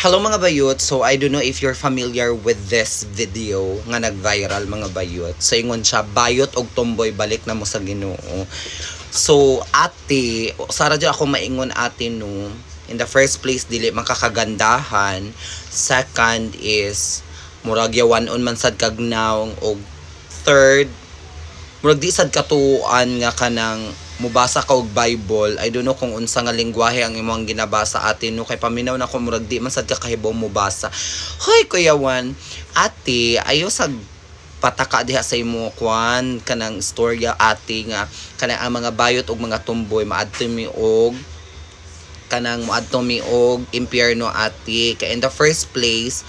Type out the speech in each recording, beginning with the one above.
Hello mga bayot. So I don't know if you're familiar with this video nga nag-viral mga bayot. So ingon siya, bayot og tomboy balik na mo sa Ginoo. So ate, sara dyan ako maingon ate no. In the first place dili makakagandahan. Second is murag yawanon man sad kagnaw og third murag di sad katuan nga kanang mubasa ka og Bible. I don't know kung unsa nga lengguwahe ang imong ginabasa ate no, kay paminaw na ko murag di man sad ka kahibaw mubasa. Hoy Kuya Juan, ate ayo sa pataka diha sa imo kwan kanang istorya ate nga kanang ang mga bayot og mga tumboy maadto mi og kanang moadto mi og impyerno ate. Kay in the first place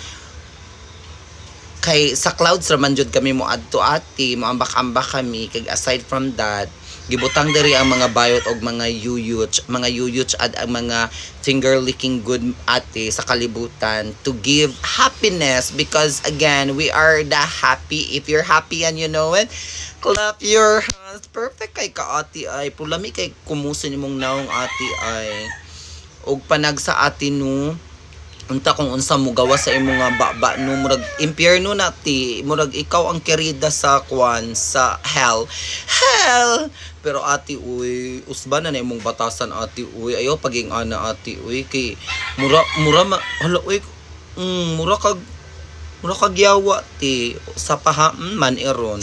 kay sa clouds raman jud kami moadto ate, moambak-ambak kami. Kay aside from that gibutang diri ang mga bayot og mga yuyuch at ang mga finger licking good ate sa kalibutan to give happiness, because again we are the happy. If you're happy and you know it, clap your hands. Perfect kay ka ate ay pulami kay kumuso nimong naong ate ay og panag sa ate no unta kung unsa mo gawa sa imong nga baba no murag impyerno na ti murag ikaw ang kerida sa kwan sa hell. Pero ate uy usban na imong batasan ate uy ayo paging ana ate uy kay mura hala uy mura kag yawa ti sa paha man eron.